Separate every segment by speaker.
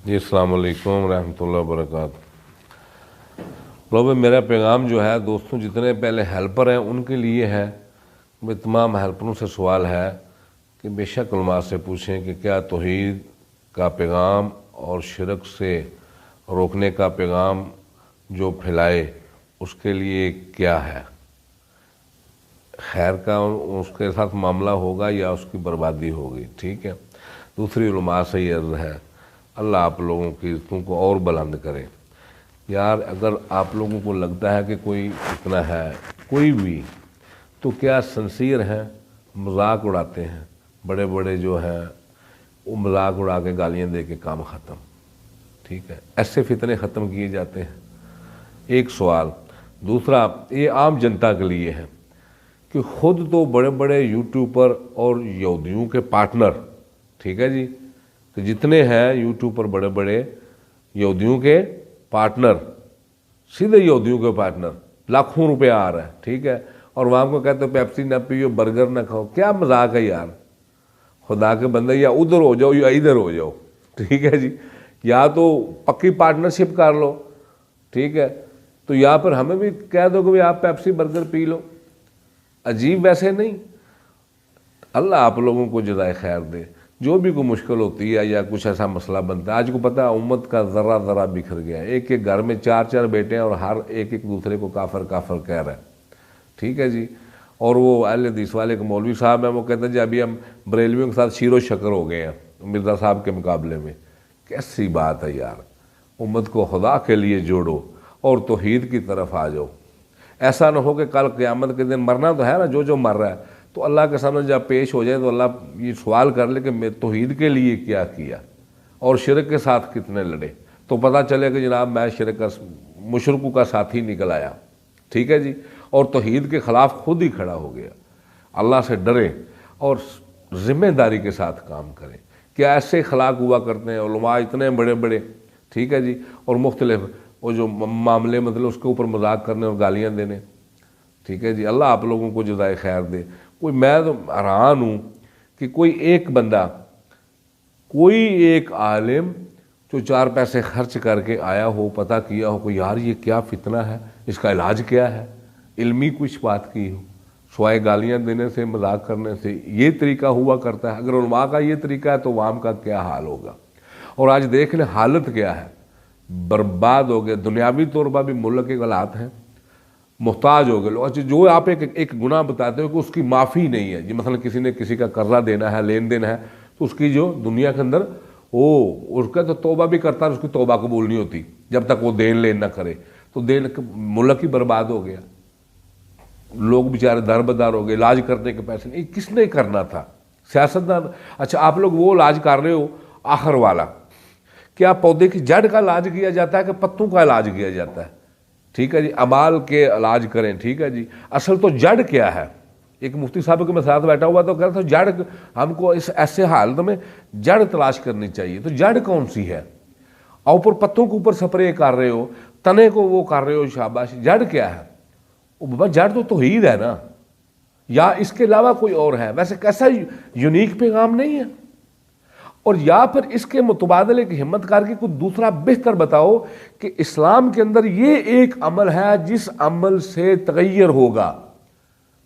Speaker 1: जी अस्सलाम वालेकुम रहमतुल्लाहि व बरकातहू। लोग मेरा पैगाम जो है दोस्तों, जितने पहले हेल्पर हैं उनके लिए है। मैं तमाम हेल्परों से सवाल है कि बेशक उलमा से पूछें कि क्या तौहीद का पैगाम और शिरक से रोकने का पैगाम जो फैलाए उसके लिए क्या है, खैर का उसके साथ मामला होगा या उसकी बर्बादी होगी। ठीक है। दूसरी उलमा से ये अर्ज़ है, अल्लाह आप लोगों की इज़्ज़तों को और बुलंद करे। यार अगर आप लोगों को लगता है कि कोई इतना है कोई भी, तो क्या सिंसियर हैं, मजाक उड़ाते हैं, बड़े बड़े जो हैं वो मजाक उड़ा के गालियाँ दे के काम ख़त्म। ठीक है, ऐसे फितने ख़त्म किए जाते हैं। एक सवाल। दूसरा, ये आम जनता के लिए है कि खुद तो बड़े बड़े यूट्यूबर और यहूदियों के पार्टनर, ठीक है जी, कि जितने हैं यूट्यूबर बड़े बड़े यहूदियों के पार्टनर, सीधे यहूदियों के पार्टनर, लाखों रुपया आ रहा है। ठीक है, और वहाँ को कहते हो पेप्सी ना पियो, बर्गर ना खाओ। क्या मजाक है यार, खुदा के बंदे, या उधर हो जाओ या इधर हो जाओ। ठीक है जी, या तो पक्की पार्टनरशिप कर लो, ठीक है, तो या फिर हमें भी कह दो कि भाई आप पेप्सी बर्गर पी लो। अजीब वैसे नहीं। अल्लाह आप लोगों को जज़ाए खैर दे। जो भी कोई मुश्किल होती है या कुछ ऐसा मसला बनता है, आज को पता है उम्मत का ज़रा ज़रा बिखर गया है। एक एक घर में चार चार बेटे हैं और हर एक एक दूसरे को काफर काफर कह रहा है। ठीक है जी। और वो अहले हदीस वाले के मौलवी साहब हैं, वो कहते हैं जी अभी हम बरेलवियों के साथ शीरो शक्कर हो गए हैं मिर्ज़ा साहब के मुकाबले में। कैसी बात है यार, उम्मत को खुदा के लिए जोड़ो और तौहीद की तरफ आ जाओ। ऐसा ना हो कि कल क़यामत के दिन मरना तो है ना, जो जो मर रहा है, तो अल्लाह के सामने जब पेश हो जाए तो अल्लाह ये सवाल कर ले कि मैं तौहीद के लिए क्या किया और शिरक के साथ कितने लड़े, तो पता चले कि जनाब मैं शिरक का मुशरकों का साथी निकल आया। ठीक है जी, और तौहीद के ख़िलाफ़ खुद ही खड़ा हो गया। अल्लाह से डरें और ज़िम्मेदारी के साथ काम करें। क्या ऐसे अखलाक हुआ करते हैं उलमा इतने बड़े बड़े, ठीक है जी, और मुख्तलिफ वो जो मामले मतलब उसके ऊपर मजाक करने और गालियाँ देने। ठीक है जी, अल्लाह आप लोगों को जज़ाए खैर दे। कोई, मैं तो हैरान हूँ कि कोई एक बंदा, कोई एक आलिम जो चार पैसे खर्च करके आया हो, पता किया हो कि यार ये क्या फितना है, इसका इलाज क्या है, इल्मी कुछ बात की हो, स्वाय गालियाँ देने से मजाक करने से ये तरीका हुआ करता है। अगर उलमा का ये तरीका है तो वाम का क्या हाल होगा। और आज देख लें हालत क्या है, बर्बाद हो गए। दुनियावी तौर पर भी मुल्क के हालात हैं, मोहताज हो गए लोग। अच्छा, जो आप एक गुनाह बताते हो कि उसकी माफ़ी नहीं है जी, मतलब किसी ने किसी का कर्जा देना है, लेन देन है, तो उसकी जो दुनिया के अंदर उसका तो तौबा भी करता है, उसकी तौबा कबूल नहीं होती जब तक वो देन लेन ना करे। तो देन मुल्क ही बर्बाद हो गया, लोग बेचारे दरबदर हो गए, इलाज करने के पैसे नहीं, किसने करना था, सियासतदान। अच्छा, आप लोग वो इलाज कर रहे हो आखिर वाला, क्या पौधे की जड़ का इलाज किया जाता है कि पत्तों का इलाज किया जाता है। ठीक है जी, अमाल के इलाज करें। ठीक है जी, असल तो जड़ क्या है। एक मुफ्ती साहब के मैं साथ बैठा हुआ तो कह रहा था जड़, हमको इस ऐसे हालत में जड़ तलाश करनी चाहिए। तो जड़ कौन सी है, और ऊपर पत्तों के ऊपर स्प्रे कर रहे हो, तने को वो कर रहे हो, शाबाश, जड़ क्या है। बाबा जड़ तो तौहीद है ना, या इसके अलावा कोई और है। वैसे कैसा यूनिक पैगाम नहीं है। और या फिर इसके मुतबादले की हिम्मत करके कुछ दूसरा बेहतर बताओ कि इस्लाम के अंदर ये एक अमल है जिस अमल से तगैयर होगा,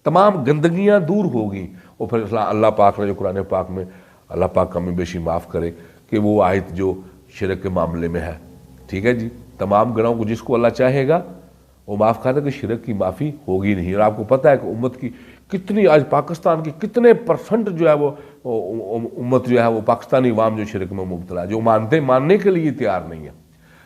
Speaker 1: तमाम गंदगियां दूर होगी। और फिर अल्लाह पाक ने जो कुरान पाक में, अल्लाह पाक कमी बेशी माफ़ करे, कि वो आयत जो शिरक के मामले में है, ठीक है जी, तमाम गुनाहों को जिसको अल्लाह चाहेगा वो माफ़ कर दे, कि शिरक की माफ़ी होगी नहीं। और आपको पता है कि उम्मत की कितनी, आज पाकिस्तान की कितने % जो है वो उम्मत जो है वो पाकिस्तानी अवाम जो शिरक में मुब्तला है, जो मानने के लिए तैयार नहीं है।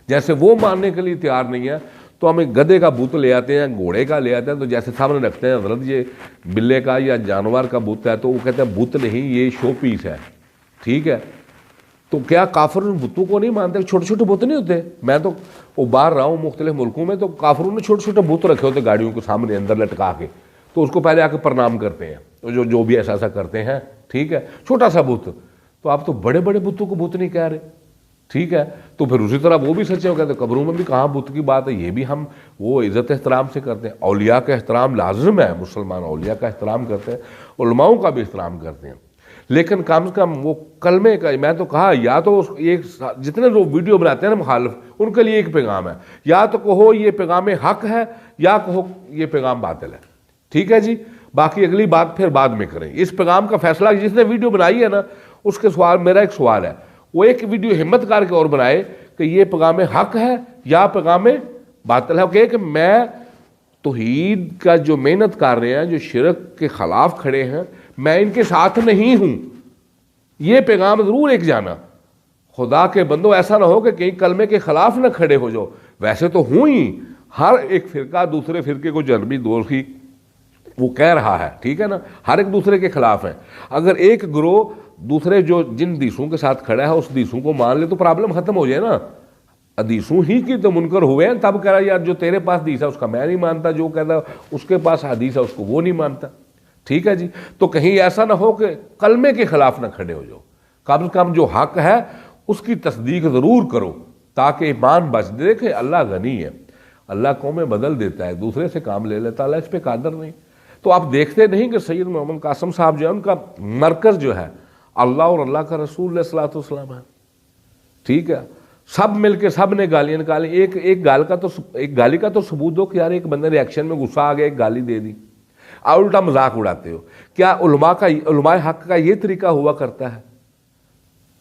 Speaker 1: जैसे वो मानने के लिए तैयार नहीं है तो हमें गधे का बुत ले आते हैं, घोड़े का ले आते हैं, तो जैसे सामने रखते हैं हजरत ये बिल्ले का या जानवर का बुत है, तो वो कहते हैं बुत नहीं, ये शो पीस है। ठीक है, तो क्या काफिर उन बुतों को नहीं मानते? छोटे छोटे बुत नहीं होते, मैं तो वो बाहर रहा हूँ मुख्तलिफ मुल्कों में, तो काफिरों ने छोटे छोटे बुत रखे होते गाड़ियों के सामने अंदर लटका के, तो उसको पहले आके प्रणाम करते हैं, तो जो भी ऐसा करते हैं। ठीक है, छोटा सा बुत। तो आप तो बड़े बड़े बुतों को बुत नहीं कह रहे। ठीक है, तो फिर उसी तरह वो भी सच्चे हो गए, तो कब्रों में भी कहाँ बुत की बात है, ये भी हम वो इज़्ज़त एहतराम से करते हैं। औलिया का एहतराम लाजिम है, मुसलमान औलिया का एहतराम करते हैं, उलमाओं का भी एहतराम करते हैं। लेकिन कम से कम वो कलमे का, मैं तो कहा या तो एक जितने लोग वीडियो बनाते हैं ना मुखालिफ, उनके लिए एक पैगाम है, या तो कहो ये पैगाम हक है या कहो ये पैगाम बातिल है। ठीक है जी, बाकी अगली बात फिर बाद में करें। इस पैगाम का फैसला जिसने वीडियो बनाई है ना, उसके सवाल, मेरा एक सवाल है, वो एक वीडियो हिम्मत करके और बनाए कि ये पैगाम हक है या पैगाम बातिल है। कहे कि मैं तौहीद का जो मेहनत कर रहे हैं, जो शिरक के खिलाफ खड़े हैं, मैं इनके साथ नहीं हूं, ये पैगाम जरूर एक जाना। खुदा के बंदो, ऐसा ना हो कि कहीं कलमे के खिलाफ ना खड़े हो जाओ। वैसे तो हूं ही, हर एक फिरका दूसरे फिरके को जन्मी दोषी वो कह रहा है, ठीक है ना, हर एक दूसरे के खिलाफ है। अगर एक ग्रोह दूसरे जो जिन दीसों के साथ खड़ा है उस दीसों को मान ले तो प्रॉब्लम खत्म हो जाए ना। हदीसों ही की तो मुनकर हुए हैं, तब कह रहा यार जो तेरे पास हदीस है उसका मैं नहीं मानता, जो कहता उसके पास हदीस है उसको वो नहीं मानता। ठीक है जी, तो कहीं ऐसा ना हो कि कलमे के खिलाफ ना खड़े हो जाओ। कम से कम जो हक है उसकी तस्दीक ज़रूर करो ताकि ईमान बच। देखे अल्लाह गनी है, अल्लाह कौमें बदल देता है, दूसरे से काम ले लेता, अल्लाह इस पर कादर नहीं। तो आप देखते नहीं कि सैयद मोहम्मद कासिम साहब जो है उनका मरकज़ जो है अल्लाह और अल्लाह का रसूल अलैहिस्सलातु वस्सलाम है। ठीक है, सब मिलके सब ने गालियां निकाली। एक गाली का तो सबूत दो कि यार एक बंदे रिएक्शन में गुस्सा आ गया, एक गाली दे दी, और उल्टा मजाक उड़ाते हो। क्या उलमाए हक का ये तरीका हुआ करता है?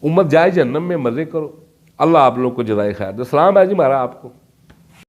Speaker 1: उम्मत जाए जन्नम में, मजे करो। अल्लाह आप लोग को जज़ाए खैर। सलाम है जी हमारा आपको।